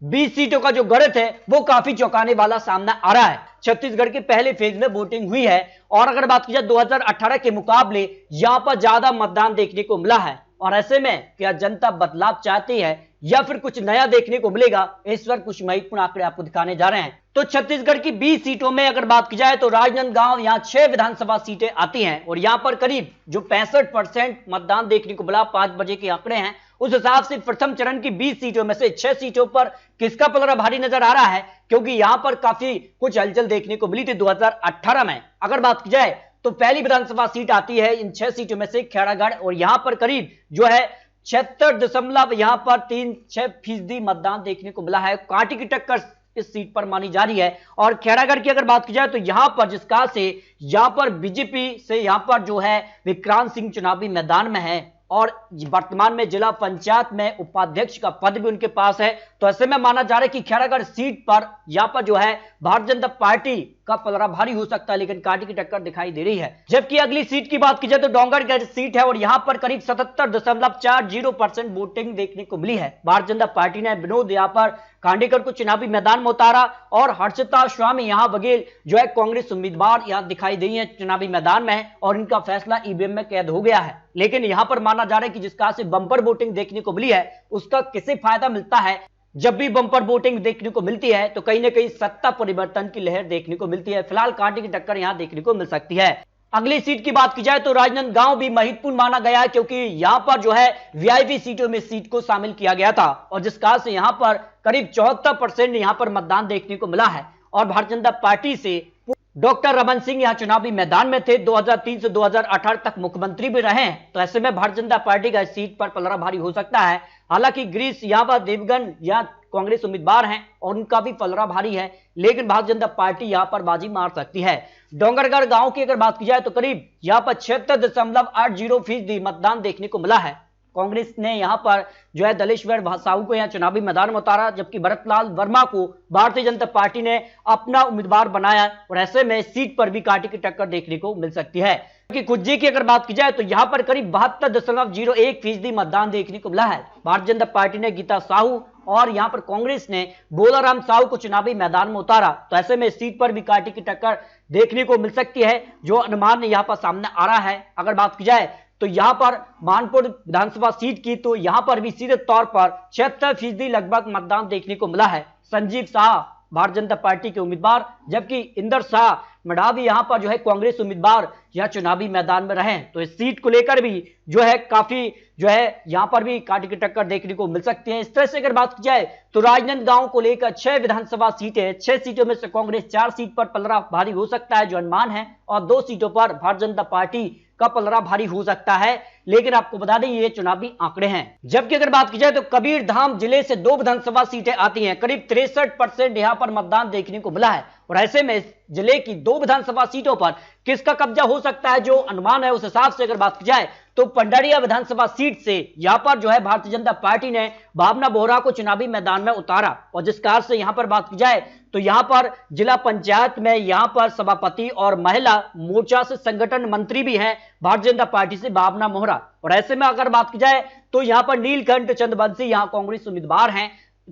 20 सीटों का जो गणित है वो काफी चौंकाने वाला सामने आ रहा है। छत्तीसगढ़ के पहले फेज में वोटिंग हुई है और अगर बात की जाए 2018 के मुकाबले यहां पर ज्यादा मतदान देखने को मिला है। और ऐसे में क्या जनता बदलाव चाहती है या फिर कुछ नया देखने को मिलेगा, इस वक्त कुछ महत्वपूर्ण आंकड़े आपको दिखाने जा रहे हैं। तो छत्तीसगढ़ की 20 सीटों में अगर बात की जाए तो राजनांदगांव यहां 6 विधानसभा सीटें आती हैं और यहां पर करीब जो 65% मतदान देखने को मिला, 5 बजे के आंकड़े हैं, उस हिसाब से प्रथम चरण की 20 सीटों में से 6 सीटों पर किसका पलड़ा भारी नजर आ रहा है, क्योंकि यहां पर काफी कुछ हलचल देखने को मिली थी 2018 में। अगर बात की जाए तो पहली विधानसभा सीट आती है इन 6 सीटों में से खेड़ागढ़ और यहां पर करीब जो है 76.36% मतदान देखने को मिला है। कांटे की टक्कर इस सीट पर मानी जा रही है। और खेड़ागढ़ की अगर बात की जाए तो यहां पर जिस कहा से यहां पर बीजेपी से यहां पर जो है विक्रांत सिंह चुनावी मैदान में है और वर्तमान में जिला पंचायत में उपाध्यक्ष का पद भी उनके पास है। तो ऐसे में माना जा रहा है कि खेड़ागढ़ सीट पर यहां पर जो है भारतीय जनता पार्टी का पलड़ा भारी हो सकता है, लेकिन कांटे की टक्कर दिखाई दे रही है। जबकि अगली सीट की बात की जाए तो डोंगरगढ़ सीट है और यहां पर करीब 77.40% वोटिंग देखने को मिली है। भारतीय जनता पार्टी ने विनोद यहां पर खांडेकर को चुनावी मैदान में उतारा और हर्षिता स्वामी यहां बघेल जो है कांग्रेस उम्मीदवार यहां दिखाई दी है चुनावी मैदान में और इनका फैसला ईवीएम में कैद हो गया है। लेकिन यहां पर माना जा रहा है कि जिस कहा से बंपर वोटिंग देखने को मिली है उसका किसे फायदा मिलता है। जब भी बंपर वोटिंग देखने को मिलती है तो कहीं ना कहीं सत्ता परिवर्तन की लहर देखने को मिलती है। फिलहाल कांटे की टक्कर यहां देखने को मिल सकती है। अगली सीट की बात की जाए तो राजनांदगांव भी महत्वपूर्ण माना गया है, क्योंकि यहां पर जो है वीआईपी सीटों में सीट को शामिल किया गया था और जिस कहा से यहां पर करीब 74% यहां पर मतदान देखने को मिला है। और भारतीय जनता पार्टी से डॉक्टर रमन सिंह यहां चुनावी मैदान में थे, 2003 से 2018 तक मुख्यमंत्री भी रहे हैं। तो ऐसे में भारतीय जनता पार्टी का इस सीट पर पलड़ा भारी हो सकता है। हालांकि गिरीश यहां पर देवगन यहां कांग्रेस उम्मीदवार हैं और उनका भी पलड़ा भारी है, लेकिन भारतीय जनता पार्टी यहां पर बाजी मार सकती है। डोंगरगढ़ गांव की अगर बात की जाए तो करीब यहां पर 76.80% मतदान देखने को मिला है। कांग्रेस ने यहां पर जो है दलेश्वर साहू को यहां चुनावी मैदान में उतारा, जबकि भरतलाल वर्मा को भारतीय जनता पार्टी ने अपना उम्मीदवार बनाया और ऐसे में सीट पर भी कांटे की टक्कर देखने को मिल सकती है। खुज्जी की अगर बात की जाए तो यहां पर करीब 72.01% मतदान देखने को मिला है। भारतीय जनता पार्टी ने गीता साहू और यहां पर कांग्रेस ने बोलाराम साहू को चुनावी मैदान में उतारा। तो ऐसे में सीट पर भी कांटे की टक्कर देखने को मिल सकती है, जो अनुमान यहां पर सामने आ रहा है। अगर बात की जाए तो यहां पर मानपुर विधानसभा सीट की तो यहां पर भी सीधे तौर पर 76% लगभग मतदान देखने को मिला है। संजीव शाह भारतीय जनता पार्टी के उम्मीदवार, जबकि इंदर शाह मडावी यहां पर जो है कांग्रेस उम्मीदवार यह चुनावी मैदान में रहे। तो इस सीट को लेकर भी जो है काफी जो है यहां पर भी कांटे की टक्कर देखने को मिल सकती है। इस तरह से अगर बात की जाए तो राजनांदगांव को लेकर 6 विधानसभा सीटें, 6 सीटों में से कांग्रेस 4 सीट पर पलड़ा भारी हो सकता है जो अनुमान है, और 2 सीटों पर भारतीय जनता पार्टी का पलड़ा भारी हो सकता है। लेकिन आपको बता दें ये चुनावी आंकड़े हैं। जबकि अगर बात की जाए तो कबीरधाम जिले से 2 विधानसभा सीटें आती हैं, करीब 63% यहां पर मतदान देखने को मिला है और ऐसे में जिले की 2 विधानसभा सीटों पर किसका कब्जा हो सकता है जो अनुमान है उस हिसाब से अगर बात की जाए तो पंडारिया विधानसभा सीट से यहां पर जो है भारतीय जनता पार्टी ने भावना बोहरा को चुनावी मैदान में उतारा और जिस कार से यहां पर बात की जाए तो यहां पर जिला पंचायत में यहां पर सभापति और महिला मोर्चा से संगठन मंत्री भी हैं भारतीय जनता पार्टी से भावना मोहरा। और ऐसे में अगर बात की जाए तो यहां पर नीलकंठ चंद्रवंशी यहां कांग्रेस उम्मीदवार हैं।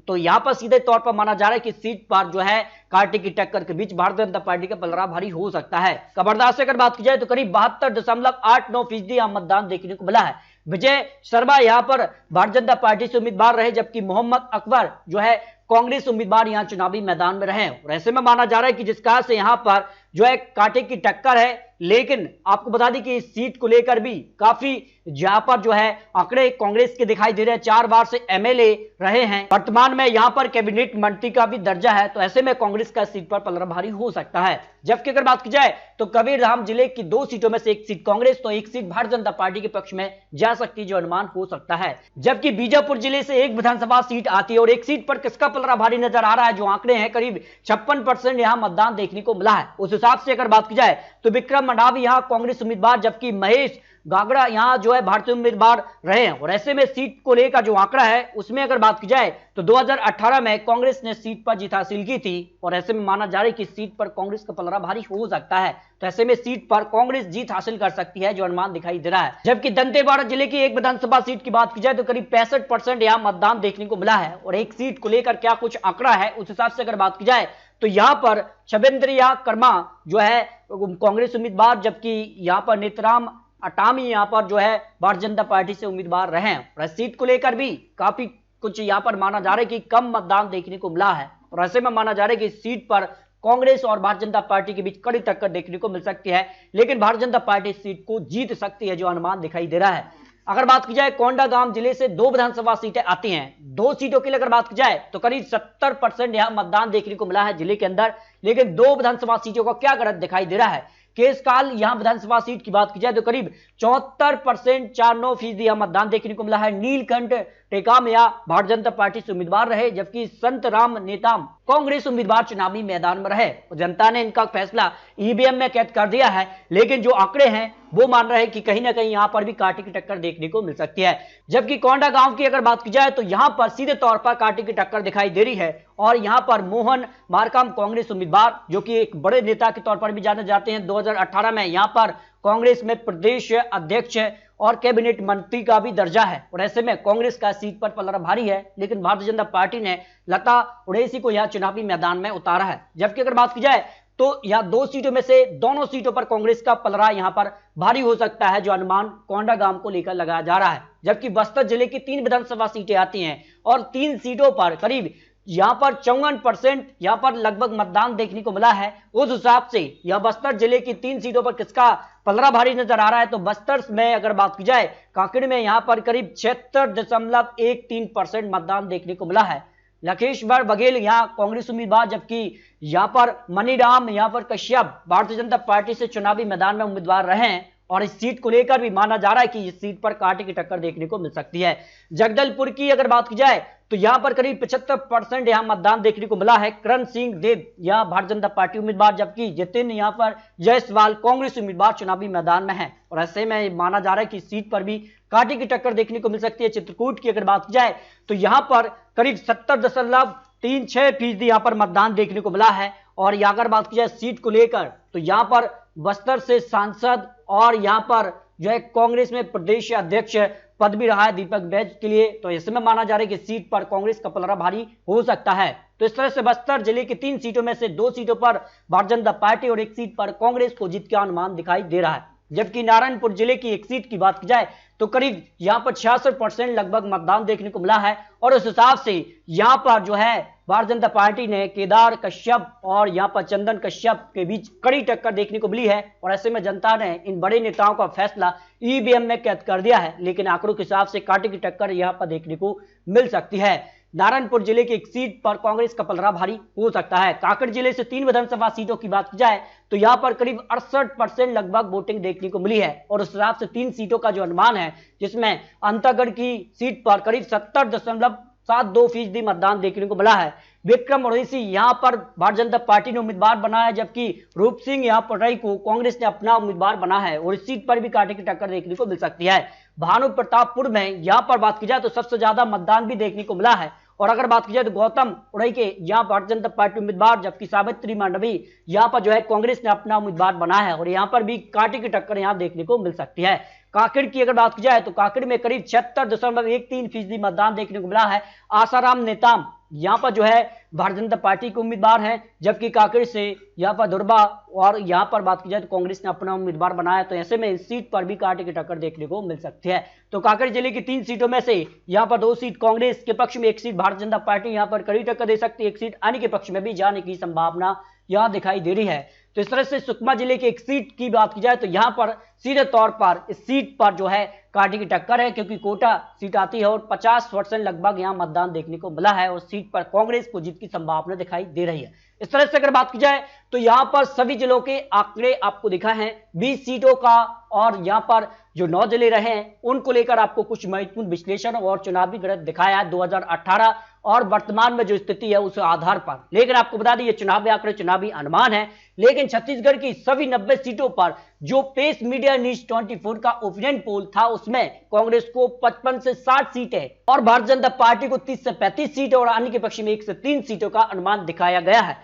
तो यहां पर सीधे तौर पर माना जा रहा है कि सीट पर जो है कांटे की टक्कर के बीच भारतीय जनता पार्टी का पलड़ा भारी हो सकता है। कबरदार से अगर बात की जाए तो करीब 72.89% यहां मतदान देखने को मिला है। विजय शर्मा यहां पर भारतीय जनता पार्टी से उम्मीदवार रहे, जबकि मोहम्मद अकबर जो है कांग्रेस उम्मीदवार यहां चुनावी मैदान में रहे और ऐसे में माना जा रहा है कि जिस कारण से यहां पर जो है कांटे की टक्कर है। लेकिन आपको बता दें कि इस सीट को लेकर भी काफी जहां पर जो है आंकड़े कांग्रेस के दिखाई दे रहे हैं। 4 बार से एमएलए रहे हैं, वर्तमान में यहां पर कैबिनेट मंत्री का भी दर्जा है। तो ऐसे में कांग्रेस का सीट पर पलड़ा भारी हो सकता है। जबकि अगर बात की जाए तो कबीरधाम जिले की 2 सीटों में से 1 सीट कांग्रेस तो 1 सीट भारतीय जनता पार्टी के पक्ष में जा सकती है जो अनुमान हो सकता है। जबकि बीजापुर जिले से 1 विधानसभा सीट आती है और 1 सीट पर किसका पलड़ा भारी नजर आ रहा है जो आंकड़े हैं करीब 56% यहां मतदान देखने को मिला है। उस हिसाब से अगर बात की जाए तो विक्रम मंडावी यहां कांग्रेस उम्मीदवार, जबकि महेश गागड़ा यहां जो है भारतीय उम्मीदवार रहे हैं। और ऐसे में सीट को लेकर जो आंकड़ा है उसमें अगर बात की जाए तो 2018 में कांग्रेस ने सीट पर जीत हासिल की थी और ऐसे में माना जा रहा है कि सीट पर कांग्रेस का पलड़ा भारी हो सकता है। तो ऐसे में सीट पर कांग्रेस जीत हासिल कर सकती है जो अनुमान दिखाई दे रहा है। जबकि दंतेवाड़ा जिले की एक विधानसभा सीट की बात की जाए तो करीब 65% यहां मतदान देखने को मिला है। और एक सीट को लेकर क्या कुछ आंकड़ा है उस हिसाब से अगर बात की जाए तो यहां पर छबेंद्रिया कर्मा जो है कांग्रेस उम्मीदवार, जबकि यहां पर नेतराम अटामी यहां पर जो है भारतीय जनता पार्टी से उम्मीदवार रहे हैं। और इस सीट को लेकर भी काफी कुछ यहां पर माना जा रहा है कि कम मतदान देखने को मिला है और ऐसे में माना जा रहा है कि इस सीट पर कांग्रेस और भारतीय जनता पार्टी के बीच कड़ी टक्कर देखने को मिल सकती है, लेकिन भारतीय जनता पार्टी इस सीट को जीत सकती है जो अनुमान दिखाई दे रहा है। अगर बात की जाए कोंडागांव जिले से 2 विधानसभा सीटें आती हैं। 2 सीटों के लिए अगर बात की जाए तो करीब 70% यहां मतदान देखने को मिला है जिले के अंदर, लेकिन 2 विधानसभा सीटों का क्या गणित दिखाई दे रहा है। केशकाल यहां विधानसभा सीट की बात की जाए तो करीब 74% 49% यहां मतदान देखने को मिला है। नीलकंठ टेकाम या भारतीय जनता पार्टी से उम्मीदवार रहे, जबकि संत राम नेताम कांग्रेस उम्मीदवार चुनावी मैदान में रहे। जनता ने इनका फैसला ईवीएम में कैद कर दिया है, लेकिन जो आंकड़े हैं वो मान रहे हैं कि कहीं ना कहीं यहां पर भी कांटे की टक्कर देखने को मिल सकती है। जबकि कोंडागांव की अगर बात की जाए तो यहां पर सीधे तौर पर कांटे की टक्कर दिखाई दे रही है और यहां पर मोहन मारकाम कांग्रेस उम्मीदवार, जो कि एक बड़े नेता के तौर पर भी जाने जाते हैं, 2018 में यहां पर कांग्रेस में प्रदेश अध्यक्ष और कैबिनेट मंत्री का भी दर्जा है। और ऐसे में कांग्रेस का सीट पर पलड़ा भारी है, लेकिन भारतीय जनता पार्टी ने लता उड़ेसी को यहां चुनावी मैदान में उतारा है। जबकि अगर बात की जाए तो यहां 2 सीटों में से दोनों सीटों पर कांग्रेस का पलड़ा यहां पर भारी हो सकता है जो अनुमान कोंडागांव को लेकर लगाया जा रहा है। जबकि बस्तर जिले की 3 विधानसभा सीटें आती हैं और 3 सीटों पर करीब यहां पर 54% यहां पर लगभग मतदान देखने को मिला है। उस हिसाब से यह बस्तर जिले की 3 सीटों पर किसका पलड़ा भारी नजर आ रहा है तो बस्तर में अगर बात की जाए कांकेर में यहां पर करीब 76.13% मतदान देखने को मिला है। लखेश्वर बघेल यहां कांग्रेस उम्मीदवार, जबकि यहां पर मनीराम यहां पर कश्यप भारतीय जनता पार्टी से चुनावी मैदान में उम्मीदवार रहे हैं और इस सीट को लेकर भी माना जा रहा है कि इस सीट पर कांटे की टक्कर देखने को मिल सकती है। जगदलपुर की अगर बात की जाए तो यहां पर करीब 75% यहां मतदान देखने को मिला है। करण सिंह देव यहां भारतीय जनता पार्टी उम्मीदवार, जबकि जितिन यहां पर जायसवाल कांग्रेस उम्मीदवार चुनावी मैदान में है और ऐसे में माना जा रहा है कि सीट पर भी कांटे की टक्कर देखने को मिल सकती है। चित्रकूट की अगर बात की जाए तो यहां पर करीब 70.36% यहां पर मतदान देखने को मिला है। और यहां अगर बात की जाए सीट को लेकर तो यहां पर बस्तर से सांसद और यहां पर जो है कांग्रेस में प्रदेश अध्यक्ष पद भी रहा है दीपक बैज के लिए, तो इसमें माना जा रहा है कि सीट पर कांग्रेस का पलड़ा भारी हो सकता है। तो इस तरह से बस्तर जिले की 3 सीटों में से 2 सीटों पर भारतीय जनता पार्टी और 1 सीट पर कांग्रेस को जीत का अनुमान दिखाई दे रहा है। जबकि नारायणपुर जिले की 1 सीट की बात की जाए तो करीब यहां पर 66% लगभग मतदान देखने को मिला है और उस हिसाब से यहां पर जो है भारतीय जनता पार्टी ने केदार कश्यप और यहां पर चंदन कश्यप के बीच कड़ी टक्कर देखने को मिली है और ऐसे में जनता ने इन बड़े नेताओं का फैसला ईवीएम में कैद कर दिया है, लेकिन आंकड़ों के हिसाब से कांटे की टक्कर यहां पर देखने को मिल सकती है। नारायणपुर जिले की 1 सीट पर कांग्रेस का पलड़ा भारी हो सकता है। कांकेर जिले से 3 विधानसभा सीटों की बात की जाए तो यहां पर करीब 68% लगभग वोटिंग देखने को मिली है और उस हिसाब से 3 सीटों का जो अनुमान है, जिसमें अंतागढ़ की सीट पर करीब 70.72% मतदान देखने को मिला है। विक्रम उड़ेसी यहां पर भारतीय जनता पार्टी ने उम्मीदवार बना है, जबकि रूप सिंह यहां पटराई को कांग्रेस ने अपना उम्मीदवार बना है और इस सीट पर भी कांटे की टक्कर देखने को मिल सकती है। भानु प्रतापपुर में यहां पर बात की जाए तो सबसे ज्यादा मतदान भी देखने को मिला है और अगर बात की जाए तो गौतम उड़ई के यहां भारतीय जनता पार्टी उम्मीदवार, जबकि सावित्री मांडवी यहां पर जो है कांग्रेस ने अपना उम्मीदवार बना है और यहां पर भी कांटे की टक्कर यहां देखने को मिल सकती है। कांकेर की अगर बात की जाए तो कांकेर में करीब 76.13% मतदान देखने को मिला है। आसाराम नेताम यहां पर जो है भारतीय जनता पार्टी के उम्मीदवार हैं, जबकि कांकेर से यहां पर दुर्बा और यहां पर बात की जाए तो कांग्रेस ने अपना उम्मीदवार बनाया, तो ऐसे में इस सीट पर भी कांटे की टक्कर देखने को मिल सकती है। तो कांकेर जिले की 3 सीटों में से यहां पर 2 सीट कांग्रेस के पक्ष में, 1 सीट भारतीय जनता पार्टी यहां पर कड़ी टक्कर दे सकती है, 1 सीट अन्य के पक्ष में भी जाने की संभावना यहां दिखाई दे रही है। तो इस तरह से सुकमा जिले की 1 सीट की बात की जाए तो यहां पर सीधे तौर पर इस सीट पर जो है कांटे की टक्कर है, क्योंकि कोटा सीट आती है और 50% लगभग यहां मतदान देखने को मिला है और सीट पर कांग्रेस को जीत की संभावना दिखाई दे रही है। इस तरह से अगर बात की जाए तो यहां पर सभी जिलों के आंकड़े आपको दिखा है 20 सीटों का और यहां पर जो 9 जिले रहे हैं उनको लेकर आपको कुछ महत्वपूर्ण विश्लेषण और चुनावी गणित दिखाया है 2018 और वर्तमान में जो स्थिति है उस आधार पर। लेकिन आपको बता दें ये चुनावी आंकड़े, चुनावी अनुमान है, लेकिन लेकिन छत्तीसगढ़ की सभी 90 सीटों पर जो पेस मीडिया न्यूज 24 का ओपिनियन पोल था उसमें कांग्रेस को 55 से 60 सीटें और भारतीय जनता पार्टी को 30 से 35 सीटें और अन्य के पक्ष में 1 से 3 सीटों का अनुमान दिखाया गया है।